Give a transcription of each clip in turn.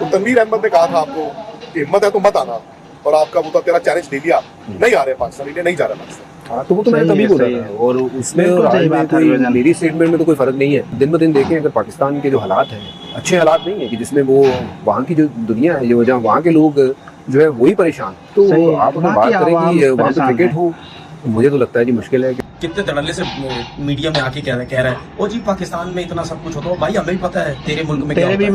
तो तनवीर अहमद ने कहा था आपको कि हिम्मत है तो मत आना, और आपका वो तो तेरा चैलेंज ले लिया, नहीं आ रहे पाकिस्तान, इंडिया नहीं जा रहा पाकिस्तान। हाँ, तो वो तो मैंने तभी बोला था, और उसमें और आज में कोई मेरी स्टेटमेंट में तो कोई फर्क नहीं है। दिन ब दिन देखें अगर पाकिस्तान के जो हालात हैं अच्छे हालात नहीं है कि जिसमें वो वहाँ की जो दुनिया है, जो जहाँ वहाँ के लोग जो है वही परेशान, तो आप अगर बात करें कि वहाँ पे क्रिकेट हो, मुझे तो लगता है कि मुश्किल है। कितने धड़ल्ले से मीडिया में आके कह रहा है ओ जी पाकिस्तान में इतना सब कुछ होता है। भाई हमें भी पता है तेरे मुल्क में क्या होता है,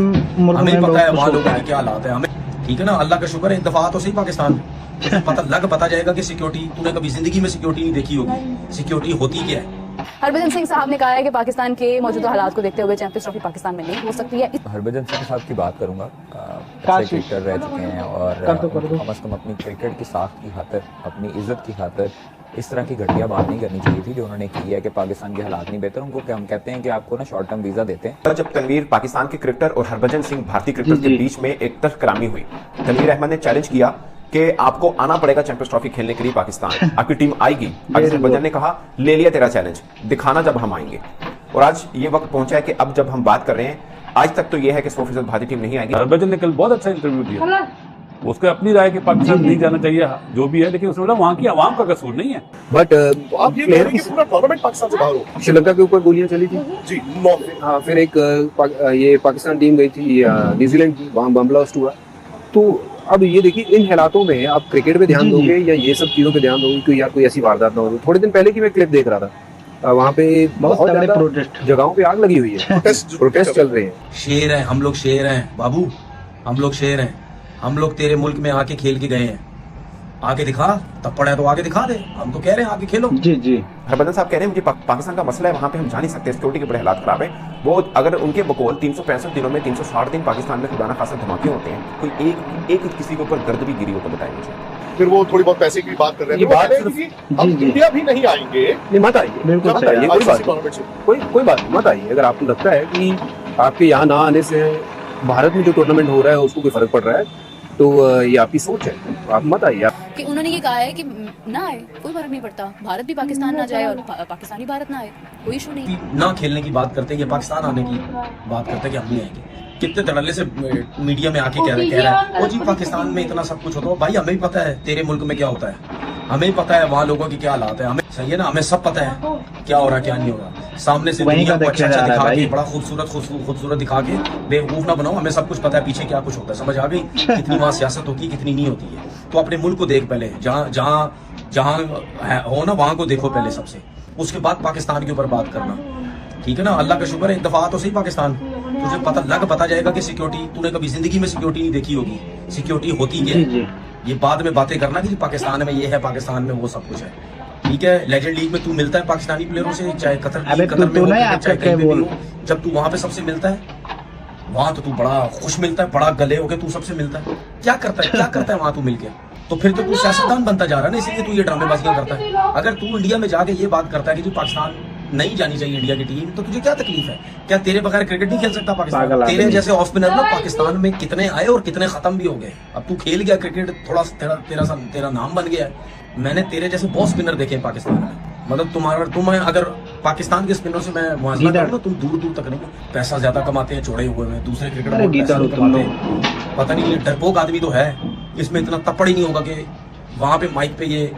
हमें भी पता है वहाँ लोगों के क्या हालात है, हमें ठीक है ना। अल्लाह का शुक्र है एक दफा तो सही पाकिस्तान तो पता जाएगा कि सिक्योरिटी तूने कभी जिंदगी में सिक्योरिटी नहीं देखी होगी, सिक्योरिटी होती क्या है। हरभजन सिंह साहब ने कहा है कि पाकिस्तान के मौजूदा हालात को देखते हुए चैंपियंस ट्रॉफी पाकिस्तान में नहीं हो सकती है। हरभजन सिंह साहब की बात करूंगा, क्रिकेटर रह चुके हैं और कम अज़ कम अपनी क्रिकेट की साख की खातिर, अपनी इज्जत की खातिर इस तरह की घटिया बात नहीं करनी चाहिए थी जो उन्होंने की है कि पाकिस्तान के हालात नहीं बेहतर। उनको हम कहते हैं कि आपको ना शॉर्ट टर्म वीजा देते हैं। जब तनवीर पाकिस्तान के क्रिकेटर और हरभजन सिंह भारतीय क्रिकेटर के बीच में एक तल्ख कलामी हुई, तनवीर अहमद ने चैलेंज किया कि आपको आना पड़ेगा चैंपियंस ट्रॉफी खेलने के लिए पाकिस्तान, आपकी टीम आएगी। हरभजन ने कहा ले लिया तेरा चैलेंज, दिखाना जब हम आएंगे। और आज ये वक्त पहुंचा है कि अब जब हम बात कर रहे हैं, आज तक तो ये है कि 100% भारतीय टीम नहीं आएगी। हरभजन ने कल बहुत अच्छा इंटरव्यू दिया, उसको अपनी राय कि पाकिस्तान नहीं जाना चाहिए जो भी है, लेकिन उसने बोला वहाँ की आवाम का कसूर नहीं है। बट आप ये कह रहे हैं कि पूरा टूर्नामेंट पाकिस्तान से बाहर हो। श्रीलंका के ऊपर गोलियां चली थी जी, हाँ, फिर एक ये पाकिस्तान टीम गई थी न्यूजीलैंड की, वहाँ बम ब्लास्ट हुआ। तो अब ये देखिए इन हालातों में आप क्रिकेट पे ध्यान दोगे या ये सब चीजों पे ध्यान दोगे कि यार कोई ऐसी वारदात ना हो। थोड़े दिन पहले की मैं क्लिप देख रहा था, वहाँ पे बहुत ज्यादा प्रोटेस्ट जगहों पे आग लगी हुई है, प्रोटेस्ट चल रहे हैं। शेर है हम लोग, शेर हैं बाबू, हम लोग शेर हैं। हम लोग तेरे मुल्क में आके खेल के गए हैं, आगे दिखा, तब पड़ा है तो आगे दिखा दे। हम तो कह रहे हैं आगे खेलो। जी जी, हरभजन साहब कह रहे हैं मुझे पाकिस्तान का मसला है, वहां पे हम जा नहीं सकते, सिक्योरिटी के बड़े हालात खराब है। वो अगर उनके बकौल 365 दिनों में 360 दिन पाकिस्तान में खुदा ना खासा धमाके होते हैं, कोई एक किसी के ऊपर गर्द भी गिरी हो तो बताएं मुझे। फिर वो थोड़ी बहुत पैसे की बात कर रहे हैं, हम इंडिया भी नहीं आएंगे। मत आइए, बिल्कुल कोई बात नहीं, मत आइए। अगर आपको लगता है कि आपके यहाँ ना आने से भारत में जो टूर्नामेंट हो रहा है उसको कोई फर्क पड़ रहा है, तो ये आपकी सोच है, आप मत आइए। कि उन्होंने ये कहा है कि ना आए, कोई फर्क नहीं पड़ता, भारत भी पाकिस्तान ना जाए और पाकिस्तानी भारत ना आए, कोई इशू नहीं। ना खेलने की बात करते हैं या पाकिस्तान आने की बात करते हैं कि हम नहीं आएंगे। कितने धड़ल्ले से मीडिया में आके कह रहा है ओ जी पाकिस्तान में इतना सब कुछ होता है। भाई हमें भी पता है तेरे मुल्क में क्या होता है, हमें भी पता है वहाँ लोगों की क्या हालात है, हमें सही है ना, हमें सब पता है क्या हो रहा है क्या नहीं हो रहा। सामने से दुनिया को अच्छा दिखा के, बड़ा खूबसूरत दिखा के बेवकूफ ना बनाओ, हमें सब कुछ पता है पीछे क्या कुछ होता है, समझ आ गई कितनी वहाँ सियासत होती है कितनी नहीं होती है। तो अपने मुल्क को देख पहले, जहाँ हो ना वहाँ को देखो पहले सबसे, उसके बाद पाकिस्तान के ऊपर बात करना, ठीक है ना। अल्लाह का शुक्र है एक दफा तो सही पाकिस्तान तुझे पता जाएगा कि सिक्योरिटी तूने कभी जिंदगी में सिक्योरिटी नहीं देखी होगी, सिक्योरिटी होती क्या है। ये बाद में बातें करना कि पाकिस्तान में ये है, पाकिस्तान में वो सब कुछ है, ठीक है। लेजेंड लीग में तू मिलता है पाकिस्तानी प्लेयरों से, चाहे कतर में हो, चाहे कहीं पे भी हो, जब तू वहां पे सबसे मिलता है, वहां तो तू बड़ा खुश मिलता है, बड़ा गले होके तू सबसे मिलता है। क्या करता है वहां तू मिलके? तो फिर तो तू सियासतदान बनता जा रहा है ना, इसलिए तू ये ड्रामेबाजियां करता है। अगर तू इंडिया में जाके ये बात करता है कि तू पाकिस्तान नहीं जानी चाहिए इंडिया की टीम, तो तुझे क्या तकलीफ है? क्या तेरे बगैर क्रिकेट नहीं खेल सकता पाकिस्तान? तेरे जैसे ऑफ स्पिनर ना पाकिस्तान में कितने आए और कितने खत्म भी हो गए। अब तू खेल गया क्रिकेट, थोड़ा तेरा नाम बन गया है। मैंने तेरे जैसे बहुत स्पिनर देखे पाकिस्तान में, मतलब तुम्हें अगर पाकिस्तान के स्पिनर से मैं मुआवजा करूं ना, तुम दूर तक नहीं। पैसा ज्यादा कमाते हैं, चौड़े हुए में, दूसरे क्रिकेटर पता नहीं ये डरपोक आदमी तो है, इसमें इतना तपड़ ही नहीं होगा कि वहां पे माइक पे ये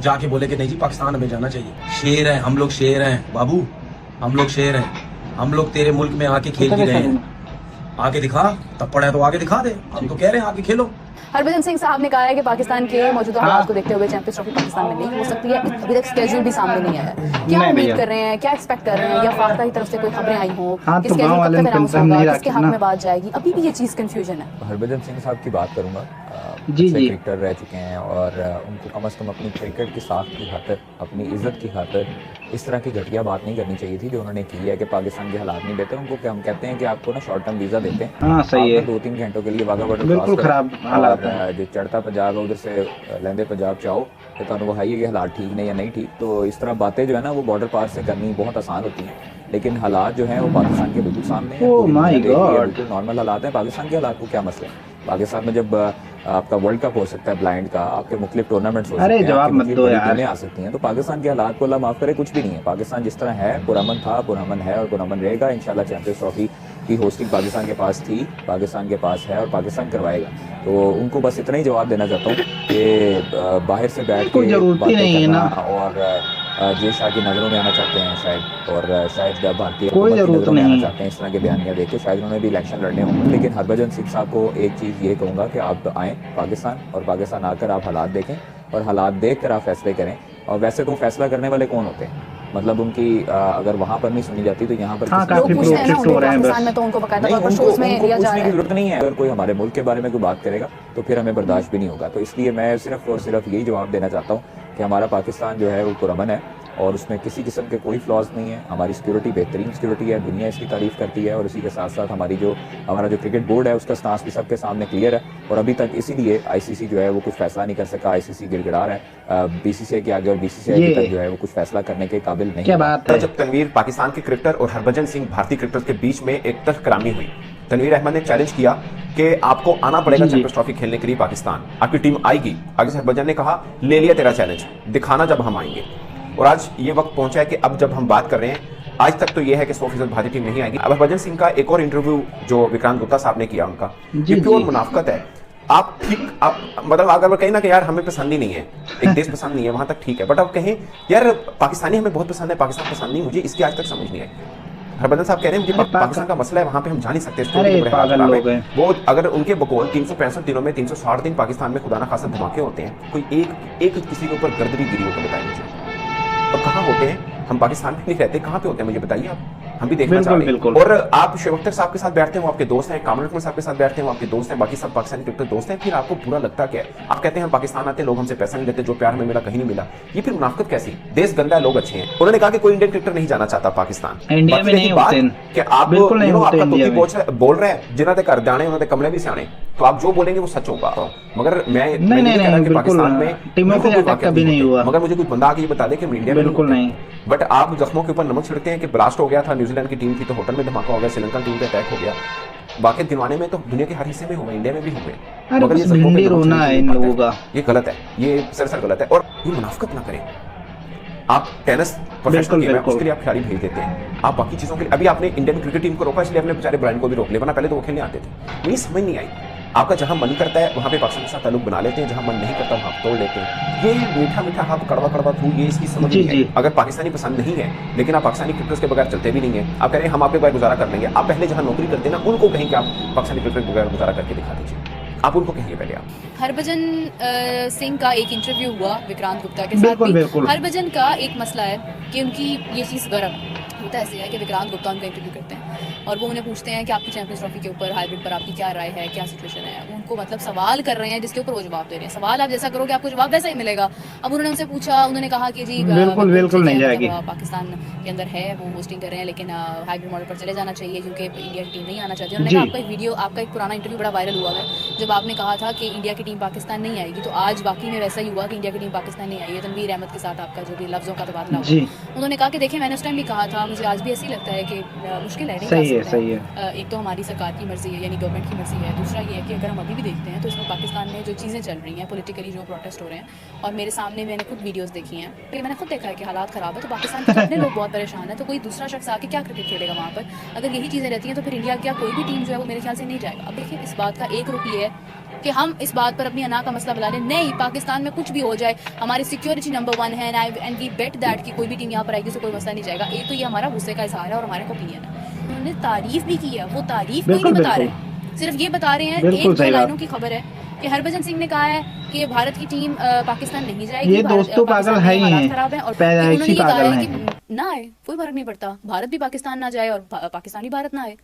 जाके बोले कि नहीं जी पाकिस्तान हमें जाना चाहिए। शेर है हम लोग, शेर हैं बाबू, हम लोग शेर हैं। हम लोग तेरे मुल्क में आके खेल के गए हैं, आगे दिखा, तब पड़ा है तो आगे दिखा दे। हम तो कह रहे हैं आगे खेलो। हरभजन सिंह साहब ने कहा है कि पाकिस्तान के मौजूदा हालात को देखते हुए चैंपियंस ट्रॉफी पाकिस्तान में नहीं हो सकती है। अभी तक स्केड्यूल भी सामने नहीं आया है। क्या उम्मीद कर रहे हैं, क्या एक्सपेक्ट कर रहे हैं, या फाख्ता की तरफ से कोई खबरें आई हों कि स्केड्यूल कब तक अनाउंस होगा, किसके हक में बात जाएगी? अभी भी ये चीज कंफ्यूजन है। हरभजन सिंह साहब की बात करूंगा, क्रिकेटर रह चुके हैं और उनको कम अज़ कम अपनी क्रिकेट की साख की खातिर, अपनी इज्जत की खातिर इस तरह की घटिया बात नहीं करनी चाहिए थी जो उन्होंने की है कि पाकिस्तान के हालात नहीं बेहतर। उनको हम कहते हैं कि आपको ना शॉर्ट टर्म वीज़ा देते हैं। हाँ सही है, 2-3 घंटों के लिए वाघा बॉर्डर बिल्कुल खराब हालात है, जो चढ़ता पंजाब है उधर से लहंदे पंजाब चाहो तो तुम वहाई कि हालात ठीक नहीं या नहीं ठीक। तो इस तरह बातें जो है ना वो बॉर्डर पार से करनी बहुत आसान होती हैं, लेकिन हालात जो हैं वो पाकिस्तान के बिल्कुल सामने हैं। बिल्कुल नॉर्मल हालात हैं। पाकिस्तान के हालात को क्या मसला है? पाकिस्तान में जब आपका वर्ल्ड कप हो सकता है ब्लाइंड का, आपके मुख्तलिफ टूर्नामेंट्स हो सकते हैं, जवाब मत दो यार, टीमें आ सकती हैं, तो पाकिस्तान के हालात को अल्लाह माफ करे कुछ भी नहीं है। पाकिस्तान जिस तरह है पुरअमन था, पुरअमन है और पुरअमन रहेगा। इंशाल्लाह चैंपियंस ट्रॉफी की होस्टिंग पाकिस्तान के पास थी, पाकिस्तान के पास है और पाकिस्तान करवाएगा। तो उनको बस इतना ही जवाब देना चाहता हूँ कि बाहर से बैठ के बातें करना और जे शाह की नज़रों में आना चाहते हैं शायद, और शायद भारतीय हुकूमत की नज़रों में आना चाहते हैं इस तरह के बयानियाँ देके, शायद उन्होंने भी इलेक्शन लड़ने होंगे। लेकिन हरभजन सिंह साहब को एक चीज़ ये कहूँगा कि आप आएँ पाकिस्तान, और पाकिस्तान आकर आप हालात देखें और हालात देख कर आप फैसले करें। और वैसे तो फैसला करने वाले कौन होते हैं, मतलब उनकी अगर वहाँ पर नहीं सुनी जाती तो यहाँ पर काफी प्रोटेस्ट हो रहे हैं पाकिस्तान में, तो उनको बकायदा तौर पर शोज में लिया जा रहा है। जरूरत नहीं है। अगर कोई हमारे मुल्क के बारे में कोई बात करेगा तो फिर हमें बर्दाश्त भी नहीं होगा। तो इसलिए मैं सिर्फ और सिर्फ यही जवाब देना चाहता हूँ कि हमारा पाकिस्तान जो है वो पुरअमन है और उसमें किसी किस्म के कोई फ्लॉज नहीं है। हमारी सिक्योरिटी बेहतरीन सिक्योरिटी है, दुनिया इसकी तारीफ करती है, और इसी के साथ साथ हमारा जो क्रिकेट बोर्ड है उसका स्टांस भी सबके सामने क्लियर है। और अभी तक इसीलिए आईसीसी जो है वो कुछ फैसला नहीं कर सका, आईसीसी गिड़गिड़ा रहा है बीसीसीआई के आगे, और बीसीसीआई अभी तक जो है वो कुछ फैसला करने के काबिल नहीं। क्या बात है। जब तनवीर पाकिस्तान के क्रिकेटर और हरभजन सिंह भारतीय क्रिकेटर के बीच में एक तल्खकलामी हुई, तनवीर अहमद ने चैलेंज किया कि आपको आना पड़ेगा चैंपियंस ट्रॉफी खेलने के लिए पाकिस्तान, आपकी टीम आएगी। आगे से हरभजन ने कहा ले लिया तेरा चैलेंज, दिखाना जब हम आएंगे। और आज ये वक्त पहुंचा है कि अब जब हम बात कर रहे हैं, आज तक तो ये है कि 100% भारतीय टीम नहीं आएगी। अब हरभजन सिंह का एक और इंटरव्यू जो विक्रांत गुप्ता साहब ने किया, उनका ये प्योर मुनाफिकत है। आप मतलब अगर कहीं ना कि यार हमें पसंद ही नहीं है, एक देश पसंद नहीं है, वहां तक ठीक है, बट अब कहें यार पाकिस्तानी हमें बहुत पसंद है, पाकिस्तान पसंद नहीं, मुझे इसकी आज तक समझ नहीं आई। हरभजन साहब कह रहे हैं मुझे पाकिस्तान का मसला है, वहां पे हम जा नहीं सकते। वो अगर उनके बकौल 365 दिनों में 360 दिन पाकिस्तान में खुदा ना खासा धमाके होते हैं, कोई एक किसी के ऊपर गर्द भी गिरी हो तो बताइए मुझे। और कहाँ होते हैं, हम पाकिस्तान में नहीं रहते, कहाँ पे होते हैं मुझे बताइए आप, हम भी देखना चाह रहे हैं। और आप शुएब अख्तर साहब के साथ बैठते हैं, वो आपके दोस्त हैं, कामरुल साहब के साथ बैठते हैं, वो आपके दोस्त हैं, बाकी सब पाकिस्तानी क्रिकेटर दोस्त हैं, फिर आपको बुरा लगता क्या है? आप कहते हैं हम पाकिस्तान आते हैं, लोग हमसे पैसा नहीं देते, जो प्यार हमें मिला कहीं नहीं मिला। ये फिर मुनाफिकत कैसी? देश गंदा है, लोग अच्छे हैं। उन्होंने कहा कि कोई इंडियन क्रिकेटर नहीं जाना चाहता पाकिस्तान, इंडिया में नहीं होते कि आप आपका तोती बोल रहे हैं, जिन्हों के घर जाने उन्होंने कमले भी सियाने, तो आप जो बोलेंगे वो सच होगा। मगर मैं नहीं कह रहा कि पाकिस्तान में टीमों को कभी नहीं हुआ, मगर मुझे कोई बंदा आके ये बता दे कि इंडिया में बिल्कुल नहीं। बट आप जख्मों के ऊपर नमक छिड़कते हैं कि ब्लास्ट हो गया था, न्यूजीलैंड की टीम थी तो होटल में धमाका हो गया, श्रीलंका टीम पे अटैक हो गया, बाकी दिलवाने में तो दुनिया के हर हिस्से में हुए, इंडिया में भी हुए, मगर ये जख्मों पे रोना है इन लोगों का, ये गलत है, ये सरासर गलत है। और ये मुनाफिकत ना करें। आप टेनिस प्रोफेशनल गेम है, उसके लिए आप खिलाड़ी भेज देते हैं, आप बाकी चीजों के लिए अभी आपने इंडियन क्रिकेट टीम को रोका, इसलिए आपने बेचारे ब्रायन को भी रोक लिया, वरना पहले तो वो खेलने आते थे। मुझे समझ नहीं आई, आपका जहां मन करता है वहां पे पाकिस्तान के साथ ताल्लुक बना लेते हैं, जहां मन नहीं करता वहां तोड़ लेते हैं। ये मीठा मीठा हाथ कड़वा कड़वा थू, ये इसकी समझ नहीं है। अगर पाकिस्तानी पसंद नहीं है, लेकिन आप पाकिस्तानी क्रिकेटर्स के बगैर चलते भी नहीं है, आप कह रहे हैं हम आपके बगैर गुजारा कर लेंगे, आप पहले जहां नौकरी करते हैं ना उनको कहें कि आप पाकिस्तानी क्रिकेट के बगैर गुजारा करके दिखा दीजिए, आप उनको कहिए पहले। आप हरभजन सिंह का एक इंटरव्यू हुआ विक्रांत गुप्ता के साथ भी। हरभजन का एक मसला है कि उनकी ये चीज़ गर्म होता ऐसे है कि विक्रांत गुप्ता उनका इंटरव्यू करते हैं और वो उन्हें पूछते हैं कि आपकी चैंपियंस ट्रॉफी के ऊपर हाइब्रिड पर आपकी क्या राय है, क्या सिचुएशन है। वो उनको मतलब सवाल कर रहे हैं जिसके ऊपर वो जवाब दे रहे हैं। सवाल आप जैसा करोगे आपको जवाब वैसा ही मिलेगा। अब उन्होंने उनसे पूछा, उन्होंने कहा कि जी बिल्कुल नहीं जाएगी, पाकिस्तान के अंदर है, वो होस्टिंग कर रहे हैं, लेकिन हाइब्रिड मॉडल पर चले जाना चाहिए क्योंकि इंडिया की टीम नहीं आना चाहती। उन्होंने कहा आपका एक वीडियो, आपका एक पुराना इंटरव्यू बड़ा वायरल हुआ है जब आपने कहा था कि इंडिया की टीम पाकिस्तान नहीं आएगी, तो आज वाकई में वैसा ही हुआ कि इंडिया की टीम पाकिस्तान नहीं आई है। तनवीर अहमद के साथ आपका जो भी लफ्जों का तबादला हुआ, उन्होंने कहा कि देखिए मैंने उस टाइम भी कहा था, मुझे आज भी ऐसे ही लगता है कि मुश्किल है, सही है। एक तो हमारी सरकार की मर्जी है, यानी गवर्नमेंट की मर्जी है, दूसरा ये है कि अगर हम अभी भी देखते हैं तो इसमें पाकिस्तान में जो चीज़ें चल रही हैं पॉलिटिकली, जो प्रोटेस्ट हो रहे हैं, और मेरे सामने मैंने खुद वीडियोस देखी हैं, मैंने खुद देखा है कि हालात ख़राब है, तो पाकिस्तान के अपने लोग बहुत परेशान है, तो कोई दूसरा शख्स आके क्या क्रिकेट खेलेगा वहाँ पर? अगर यही चीज़ें रहती हैं तो फिर इंडिया क्या कोई भी टीम जो है वो मेरे ख्याल से नहीं जाएगा। अब देखिए इस बात का एक रुख ये है कि हम इस बात पर अपनी अना का मसला बना लें, नहीं पाकिस्तान में कुछ भी हो जाए हमारी सिक्योरिटी नंबर 1 है एंड वी बेट दैट कि कोई भी टीम यहाँ पर आएगी तो कोई मसला नहीं जाएगा। एक तो ये हमारा गुस्से का इजहार है और हमारे ओपिनियन है। उन्होंने तारीफ भी की है, वो तारीफ कोई नहीं बता रहे, सिर्फ ये बता रहे हैं, एक दो लाइनों की खबर है कि हरभजन सिंह ने कहा है कि भारत की टीम पाकिस्तान नहीं जाएगी, ये दोस्तों पागल है ही हैं, खराब है, और उन्होंने ये कहा है कि ना आए कोई फर्क नहीं पड़ता, भारत भी पाकिस्तान ना जाए और पाकिस्तानी भारत ना आए।